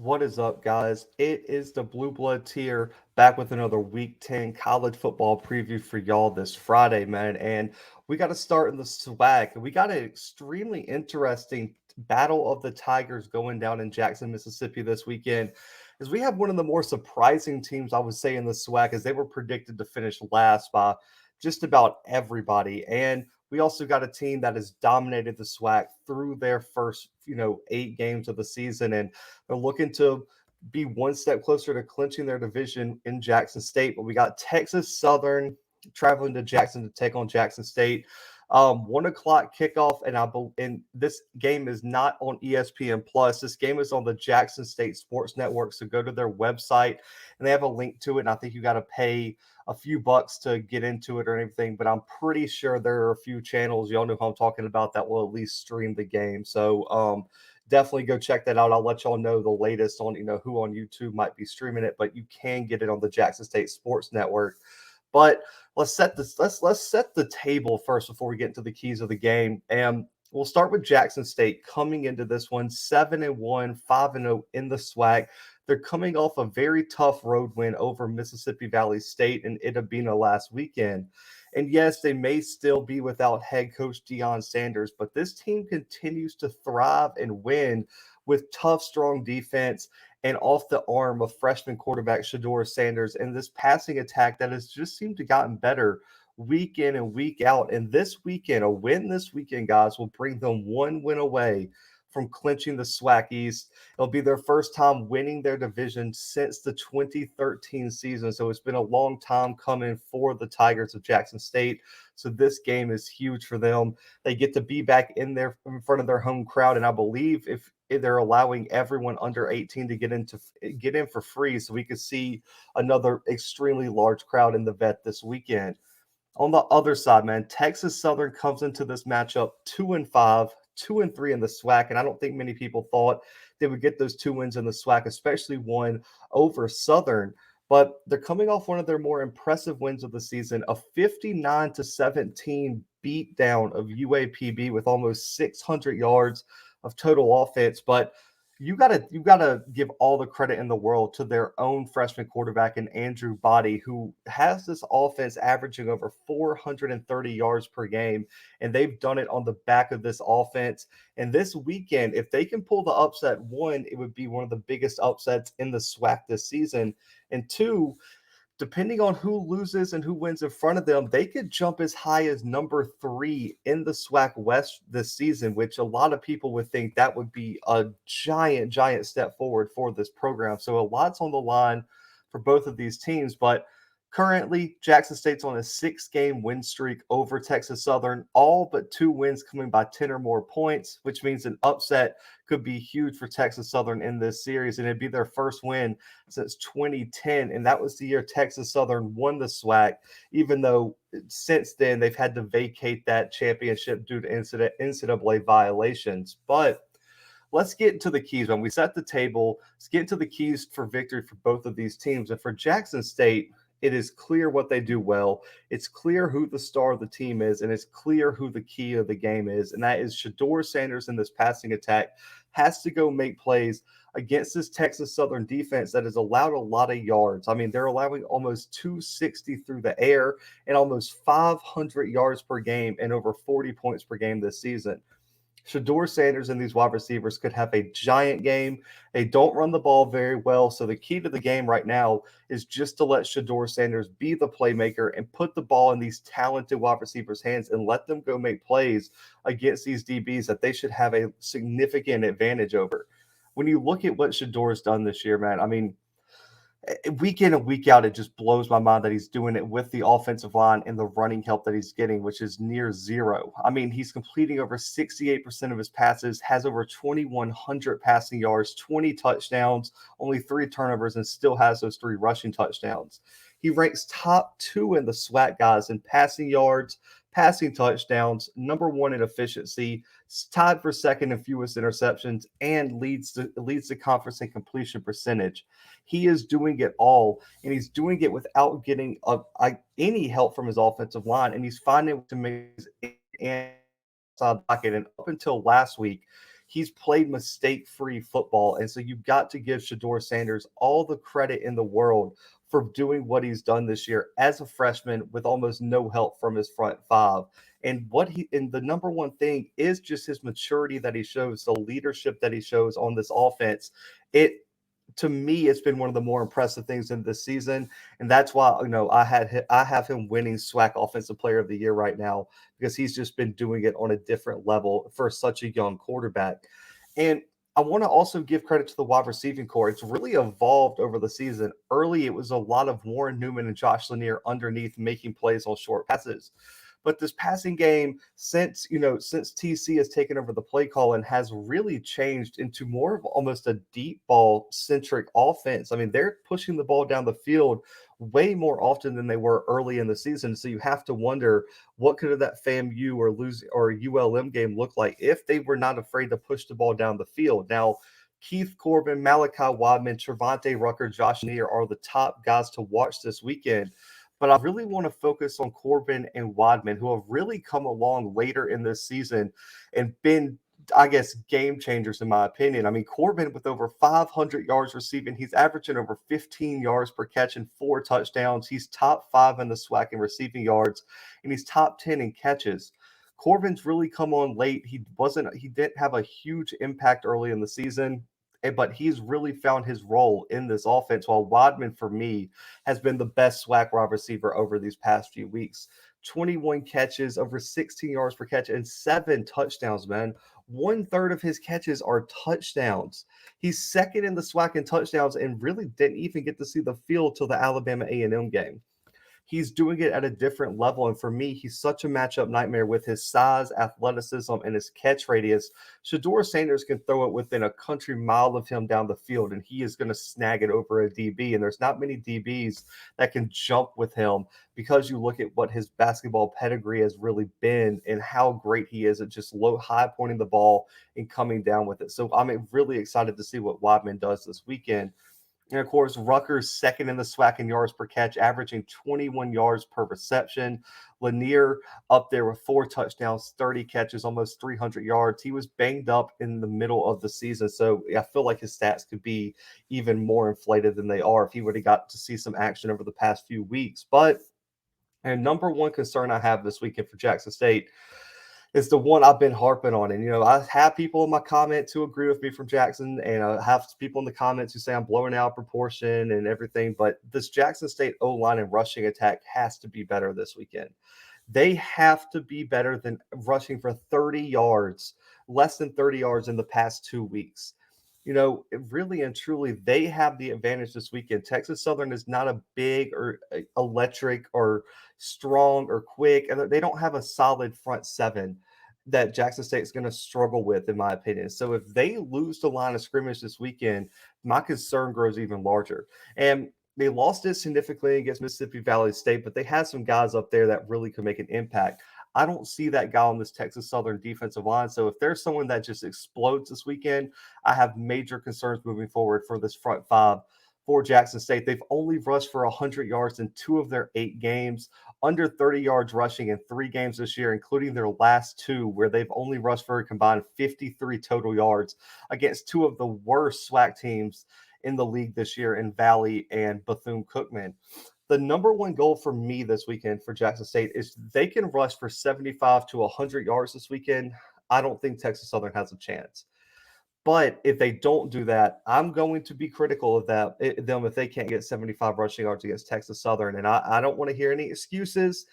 What is up, guys? It is the Blue Bloods here, back with another Week 10 college football preview for y'all this Friday, man. And we got to start in the swag. We got an extremely interesting Battle of the Tigers going down in Jackson, Mississippi this weekend. As we have one of the more surprising teams, I would say, in the swag, as they were predicted to finish last by just about everybody. And we also got a team that has dominated the SWAC through their first, 8 games of the season, and they're looking to be one step closer to clinching their division in Jackson State. But we got Texas Southern traveling to Jackson to take on Jackson State. 1 o'clock kickoff, and this game is not on ESPN Plus. This game is on the Jackson State Sports Network. So go to their website, and they have a link to it. And I think you got to pay a few bucks to get into it or anything, but I'm pretty sure there are a few channels, y'all know who I'm talking about, that will at least stream the game. So definitely go check that out. I'll let y'all know the latest on who on YouTube might be streaming it, but you can get it on the Jackson State Sports Network. But let's set the table first before we get into the keys of the game. And we'll start with Jackson State coming into this one 7-1, 5-0 in the SWAC. They're coming off a very tough road win over Mississippi Valley State and Itabena last weekend. And yes, they may still be without head coach Deion Sanders, but this team continues to thrive and win with tough, strong defense and off the arm of freshman quarterback Shador Sanders and this passing attack that has just seemed to gotten better week in and week out. And this weekend, a win this weekend, guys, will bring them one win away from clinching the SWAC East. It'll be their first time winning their division since the 2013 season. So it's been a long time coming for the Tigers of Jackson State. So this game is huge for them. They get to be back in front of their home crowd, and I believe if they're allowing everyone under 18 to get in for free, so we could see another extremely large crowd in the vet this weekend. On the other side, man, Texas Southern comes into this matchup 2-5, 2-3 in the SWAC, and I don't think many people thought they would get those 2 wins in the SWAC, especially one over Southern. But they're coming off one of their more impressive wins of the season, a 59-17 beatdown of UAPB with almost 600 yards of total offense. But you gotta give all the credit in the world to their own freshman quarterback in Andrew Body, who has this offense averaging over 430 yards per game, and they've done it on the back of this offense. And this weekend, if they can pull the upset, one, it would be one of the biggest upsets in the SWAC this season, and two, depending on who loses and who wins in front of them, they could jump as high as number 3 in the SWAC West this season, which a lot of people would think that would be a giant, giant step forward for this program. So a lot's on the line for both of these teams, but currently Jackson State's on a 6-game win streak over Texas Southern, all but 2 wins coming by 10 or more points, which means an upset could be huge for Texas Southern in this series, and it'd be their first win since 2010, and that was the year Texas Southern won the SWAC, even though since then they've had to vacate that championship due to NCAA violations. But let's get into the keys. When we set the table, let's get into the keys for victory for both of these teams. And for Jackson State, it is clear what they do well. It's clear who the star of the team is, and it's clear who the key of the game is. And that is Shador Sanders in this passing attack has to go make plays against this Texas Southern defense that has allowed a lot of yards. I mean, they're allowing almost 260 through the air and almost 500 yards per game and over 40 points per game this season. Shador Sanders and these wide receivers could have a giant game. They don't run the ball very well. So the key to the game right now is just to let Shador Sanders be the playmaker and put the ball in these talented wide receivers' hands and let them go make plays against these DBs that they should have a significant advantage over. When you look at what Shador's done this year, man, I mean, week in and week out, it just blows my mind that he's doing it with the offensive line and the running help that he's getting, which is near zero. I mean, he's completing over 68% of his passes, has over 2,100 passing yards, 20 touchdowns, only 3 turnovers, and still has those 3 rushing touchdowns. He ranks top 2 in the SWAC, guys, in passing yards, passing touchdowns, number 1 in efficiency, tied for second in fewest interceptions, and leads the conference in completion percentage. He is doing it all, and he's doing it without getting any help from his offensive line, and he's finding to make and outside pocket. And up until last week, He's played mistake-free football, and so you've got to give Shador Sanders all the credit in the world for doing what he's done this year as a freshman with almost no help from his front five. And the number one thing is just his maturity that he shows, the leadership that he shows on this offense. It To me, it's been one of the more impressive things in this season, and that's why I have him winning SWAC Offensive Player of the Year right now because he's just been doing it on a different level for such a young quarterback. And I want to also give credit to the wide receiving core. It's really evolved over the season. Early, it was a lot of Warren Newman and Josh Lanier underneath making plays on short passes. But this passing game, since TC has taken over the play call and has really changed into more of almost a deep ball centric offense. I mean, they're pushing the ball down the field way more often than they were early in the season. So you have to wonder what could have that FAMU or ULM game look like if they were not afraid to push the ball down the field. Now, Keith Corbin, Malachi Wadman, Trevante Rucker, Josh Neer are the top guys to watch this weekend. But I really want to focus on Corbin and Wadman, who have really come along later in this season and been, I guess, game changers in my opinion. I mean, Corbin with over 500 yards receiving, he's averaging over 15 yards per catch and 4 touchdowns. He's top 5 in the SWAC in receiving yards, and he's top 10 in catches. Corbin's really come on late. He didn't have a huge impact early in the season, but he's really found his role in this offense. While Wadman, for me, has been the best SWAC wide receiver over these past few weeks. 21 catches, over 16 yards per catch, and 7 touchdowns, man. One third of his catches are touchdowns. He's second in the SWAC in touchdowns and really didn't even get to see the field till the Alabama A&M game. He's doing it at a different level. And for me, he's such a matchup nightmare with his size, athleticism, and his catch radius. Shador Sanders can throw it within a country mile of him down the field, and he is going to snag it over a DB. And there's not many DBs that can jump with him because you look at what his basketball pedigree has really been and how great he is at just high pointing the ball and coming down with it. So I'm really excited to see what Wadman does this weekend. And of course, Rutgers second in the SWAC in yards per catch, averaging 21 yards per reception. Lanier up there with 4 touchdowns, 30 catches, almost 300 yards. He was banged up in the middle of the season, so I feel like his stats could be even more inflated than they are if he would have got to see some action over the past few weeks. But and number one concern I have this weekend for Jackson State is the one I've been harping on. And, I have people in my comments who agree with me from Jackson, and I have people in the comments who say I'm blowing out proportion and everything. But this Jackson State O-line and rushing attack has to be better this weekend. They have to be better than rushing for 30 yards, less than 30 yards in the past 2 weeks. Really and truly, they have the advantage this weekend. Texas Southern is not a big or electric or strong or quick, and they don't have a solid front seven that Jackson State is going to struggle with, in my opinion. So if they lose the line of scrimmage this weekend, my concern grows even larger. And they lost it significantly against Mississippi Valley State, but they had some guys up there that really could make an impact. I don't see that guy on this Texas Southern defensive line. So if there's someone that just explodes this weekend, I have major concerns moving forward for this front five for Jackson State. They've only rushed for 100 yards in 2 of their 8 games, under 30 yards rushing in 3 games this year, including their last 2, where they've only rushed for a combined 53 total yards against 2 of the worst SWAC teams in the league this year in Valley and Bethune-Cookman. The number one goal for me this weekend for Jackson State is they can rush for 75 to 100 yards this weekend. I don't think Texas Southern has a chance. But if they don't do that, I'm going to be critical of them if they can't get 75 rushing yards against Texas Southern. And I don't want to hear any excuses.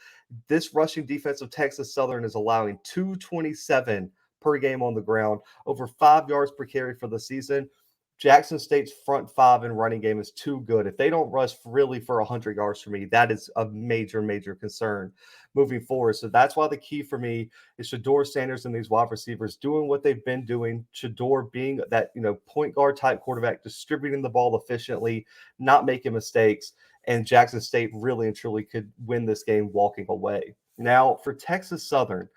This rushing defense of Texas Southern is allowing 227 per game on the ground, over 5 yards per carry for the season. Jackson State's front five and running game is too good. If they don't rush really for 100 yards for me, that is a major, major concern moving forward. So that's why the key for me is Shador Sanders and these wide receivers doing what they've been doing. Shador being that, point guard type quarterback, distributing the ball efficiently, not making mistakes. And Jackson State really and truly could win this game walking away. Now, for Texas Southern,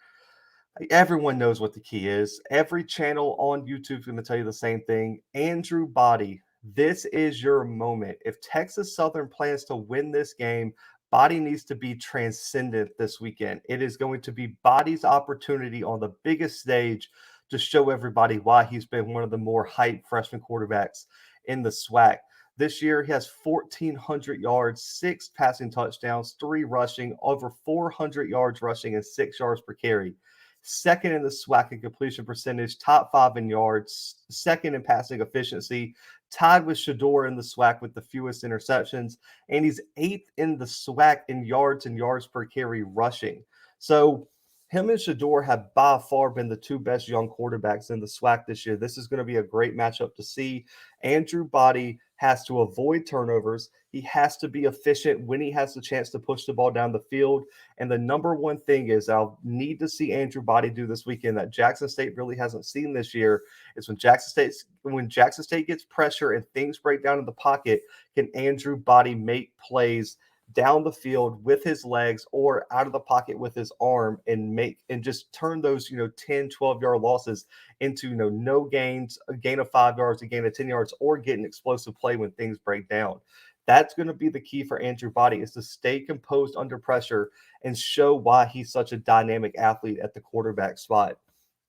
everyone knows what the key is. Every channel on YouTube is going to tell you the same thing. Andrew Body, this is your moment. If Texas Southern plans to win this game, Body needs to be transcendent this weekend. It is going to be Body's opportunity on the biggest stage to show everybody why he's been one of the more hyped freshman quarterbacks in the SWAC. This year, he has 1,400 yards, 6 passing touchdowns, 3 rushing, over 400 yards rushing, and 6 yards per carry. Second in the SWAC in completion percentage, top 5 in yards, second in passing efficiency, tied with Shador in the SWAC with the fewest interceptions, and he's eighth in the SWAC in yards and yards per carry rushing. So him and Shador have by far been the two best young quarterbacks in the SWAC this year. This is going to be a great matchup to see. Andrew Body has to avoid turnovers. He has to be efficient when he has the chance to push the ball down the field. And the number one thing is I'll need to see Andrew Body do this weekend that Jackson State really hasn't seen this year is when Jackson State gets pressure and things break down in the pocket, can Andrew Body make plays down the field with his legs or out of the pocket with his arm and just turn those 10 12-yard losses into no gains, a gain of 5 yards, a gain of 10 yards, or get an explosive play when things break down. That's going to be the key for Andrew Body is to stay composed under pressure and show why he's such a dynamic athlete at the quarterback spot.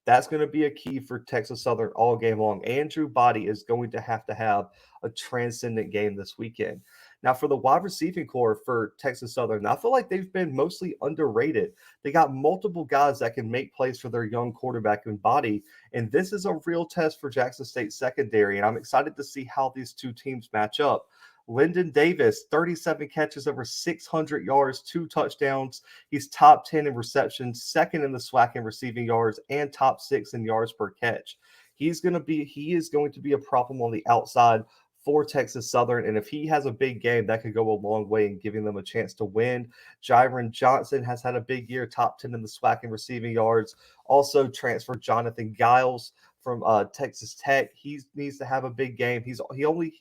That's going to be a key for Texas Southern all game long. Andrew Body is going to have a transcendent game this weekend. Now, for the wide receiving core for Texas Southern, I feel like they've been mostly underrated. They got multiple guys that can make plays for their young quarterback and Body, and this is a real test for Jackson State secondary, and I'm excited to see how these two teams match up. Lyndon Davis, 37 catches, over 600 yards, 2 touchdowns. He's top 10 in receptions, second in the SWAC in receiving yards, and top 6 in yards per catch. He is going to be a problem on the outside for Texas Southern, and if he has a big game, that could go a long way in giving them a chance to win. Jiron Johnson has had a big year, top 10 in the SWAC in receiving yards. Also transferred Jonathan Giles from Texas Tech. He needs to have a big game. He's only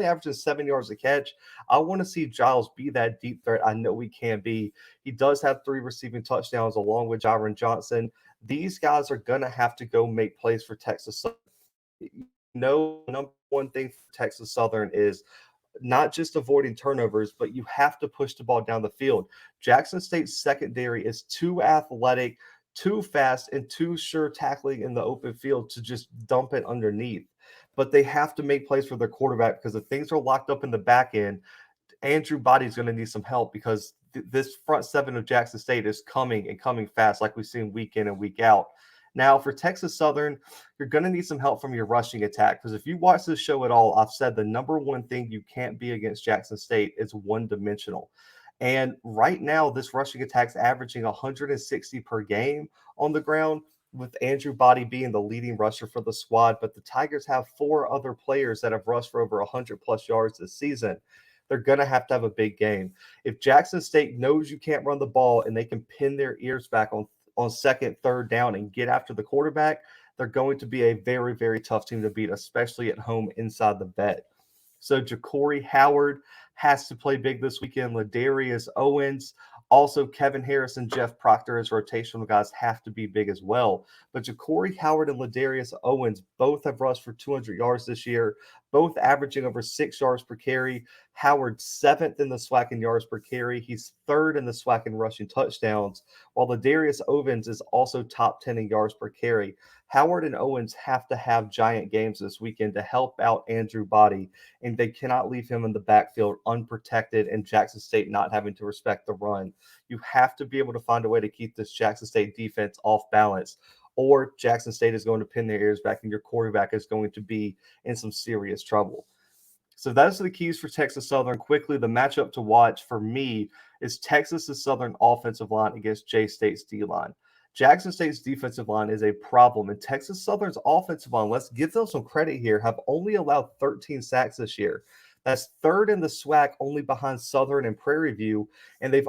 averaging 7 yards a catch. I want to see Giles be that deep threat. I know he can be. He does have 3 receiving touchdowns along with Jiron Johnson. These guys are gonna have to go make plays for Texas Southern. Number one thing for Texas Southern is not just avoiding turnovers, but you have to push the ball down the field. Jackson State's secondary is too athletic, too fast, and too sure tackling in the open field to just dump it underneath. But they have to make plays for their quarterback because if things are locked up in the back end, Andrew Body's going to need some help because this front seven of Jackson State is coming and coming fast, like we've seen week in and week out. Now, for Texas Southern, you're going to need some help from your rushing attack because if you watch this show at all, I've said the number one thing you can't be against Jackson State is one dimensional. And right now, this rushing attack's averaging 160 per game on the ground, with Andrew Body being the leading rusher for the squad. But the Tigers have 4 other players that have rushed for over 100 plus yards this season. They're going to have a big game. If Jackson State knows you can't run the ball and they can pin their ears back on second, third down and get after the quarterback, they're going to be a very, very tough team to beat, especially at home inside the vet. So Ja'Cory Howard has to play big this weekend. Ladarius Owens, also Kevin Harris and Jeff Proctor as rotational guys have to be big as well. But Ja'Cory Howard and Ladarius Owens both have rushed for 200 yards this year, both averaging over 6 yards per carry. Howard seventh in the SWAC in yards per carry. He's third in the SWAC in rushing touchdowns, while Ladarius Owens is also top 10 in yards per carry. Howard and Owens have to have giant games this weekend to help out Andrew Body, and they cannot leave him in the backfield unprotected and Jackson State not having to respect the run. You have to be able to find a way to keep this Jackson State defense off balance, or Jackson State is going to pin their ears back and your quarterback is going to be in some serious trouble. So those are the keys for Texas Southern. Quickly, the matchup to watch for me is Texas Southern offensive line against J-State's D-line. Jackson State's defensive line is a problem, and Texas Southern's offensive line, let's give them some credit here, have only allowed 13 sacks this year. That's third in the SWAC, only behind Southern and Prairie View, and they've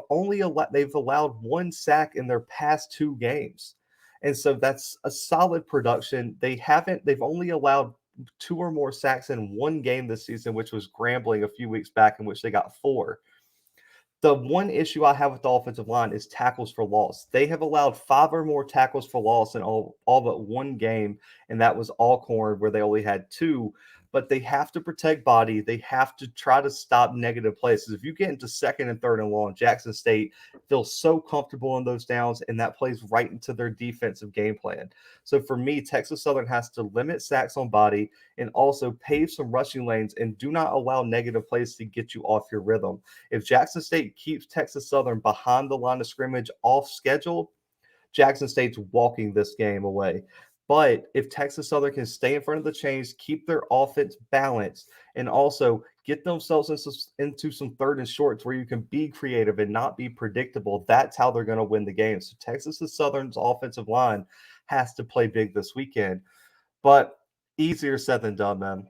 allowed 1 sack in their past 2 games. And so that's a solid production. They've only allowed 2 or more sacks in 1 game this season, which was Grambling a few weeks back, in which they got 4. The one issue I have with the offensive line is tackles for loss. They have allowed 5 or more tackles for loss in all but 1 game, and that was Alcorn, where they only had 2. but they have to protect body. They have to try to stop negative plays. If you get into second and third and long, Jackson State feels so comfortable in those downs, and that plays right into their defensive game plan. So for me, Texas Southern has to limit sacks on body and also pave some rushing lanes and do not allow negative plays to get you off your rhythm. If Jackson State keeps Texas Southern behind the line of scrimmage off schedule, Jackson State's walking this game away. But if Texas Southern can stay in front of the chains, keep their offense balanced, and also get themselves into some third and shorts where you can be creative and not be predictable, that's how they're going to win the game. So Texas Southern's offensive line has to play big this weekend. But easier said than done, man.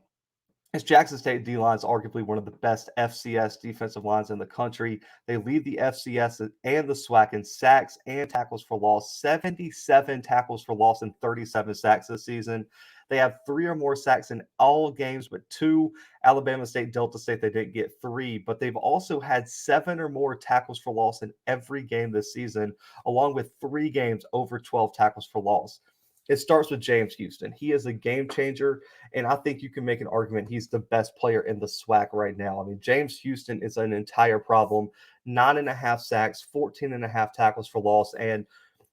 As Jackson State D line is arguably one of the best FCS defensive lines in the country. They lead the FCS and the SWAC in sacks and tackles for loss, 77 tackles for loss and 37 sacks this season. They have three or more sacks in all games, but two. Alabama State, Delta State, they didn't get three, but they've also had seven or more tackles for loss in every game this season, along with three games over 12 tackles for loss. It starts with James Houston. He is a game changer, and I think you can make an argument he's the best player in the SWAC right now. I mean, James Houston is an entire problem. 9.5 sacks, 14.5 tackles for loss, and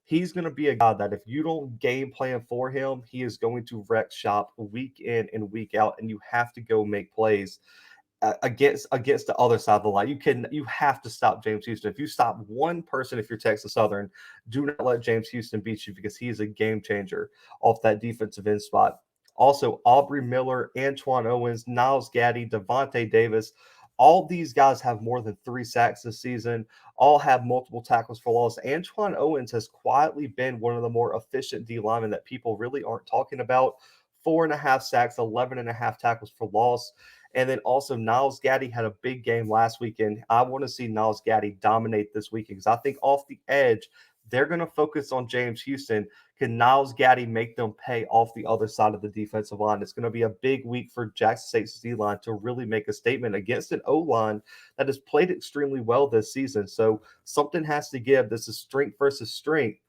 he's going to be a guy that if you don't game plan for him, he is going to wreck shop week in and week out, and you have to go make plays against the other side of the line. You have to stop James Houston. If you stop one person, if you're Texas Southern, do not let James Houston beat you because he is a game changer off that defensive end spot. Also, Aubrey Miller, Antoine Owens, Niles Gaddy, Devontae Davis. All these guys have more than 3 sacks this season. All have multiple tackles for loss. Antoine Owens has quietly been one of the more efficient D linemen that people really aren't talking about. 4.5 sacks, 11.5 tackles for loss. And then also Niles Gaddy had a big game last weekend. I want to see Niles Gaddy dominate this weekend because I think off the edge, they're going to focus on James Houston. Can Niles Gaddy make them pay off the other side of the defensive line? It's going to be a big week for Jackson State's D line to really make a statement against an O line that has played extremely well this season. So something has to give. This is strength versus strength.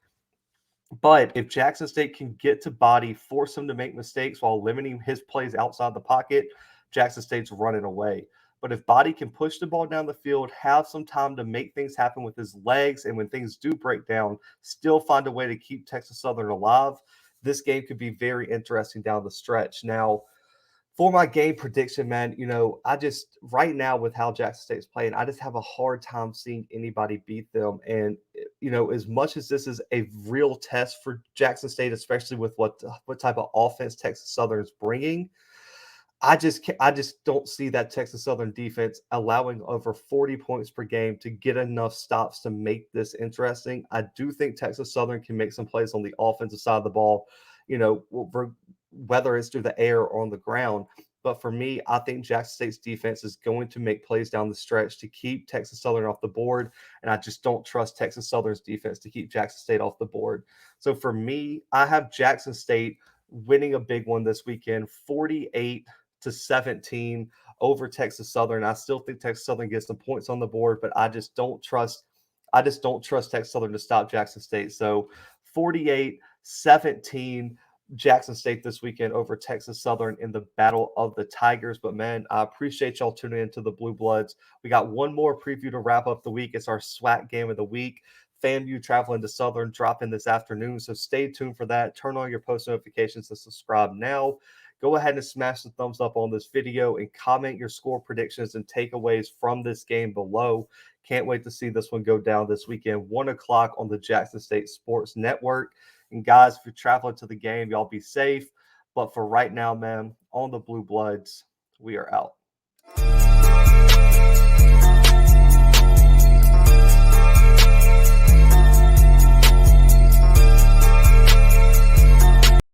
But if Jackson State can get to body, force him to make mistakes while limiting his plays outside the pocket, Jackson State's running away. But if Body can push the ball down the field, have some time to make things happen with his legs, and when things do break down, still find a way to keep Texas Southern alive, this game could be very interesting down the stretch. Now, for my game prediction, man, I just right now with how Jackson State's playing, I just have a hard time seeing anybody beat them. And as much as this is a real test for Jackson State, especially with what type of offense Texas Southern is bringing, I just don't see that Texas Southern defense allowing over 40 points per game to get enough stops to make this interesting. I do think Texas Southern can make some plays on the offensive side of the ball, whether it's through the air or on the ground. But for me, I think Jackson State's defense is going to make plays down the stretch to keep Texas Southern off the board. And I just don't trust Texas Southern's defense to keep Jackson State off the board. So for me, I have Jackson State winning a big one this weekend, 48-17 over Texas Southern. I still think Texas Southern gets some points on the board, but I just don't trust Texas Southern to stop Jackson State. So 48-17 Jackson State this weekend over Texas Southern in the Battle of the Tigers. But man, I appreciate y'all tuning into the Blue Bloods. We got one more preview to wrap up the week. It's our SWAC game of the week. FAMU traveling to Southern dropping this afternoon. So stay tuned for that. Turn on your post notifications and subscribe now. Go ahead and smash the thumbs up on this video and comment your score predictions and takeaways from this game below. Can't wait to see this one go down this weekend, 1 o'clock on the Jackson State Sports Network. And guys, if you're traveling to the game, y'all be safe. But for right now, man, on the Blue Bloods, we are out.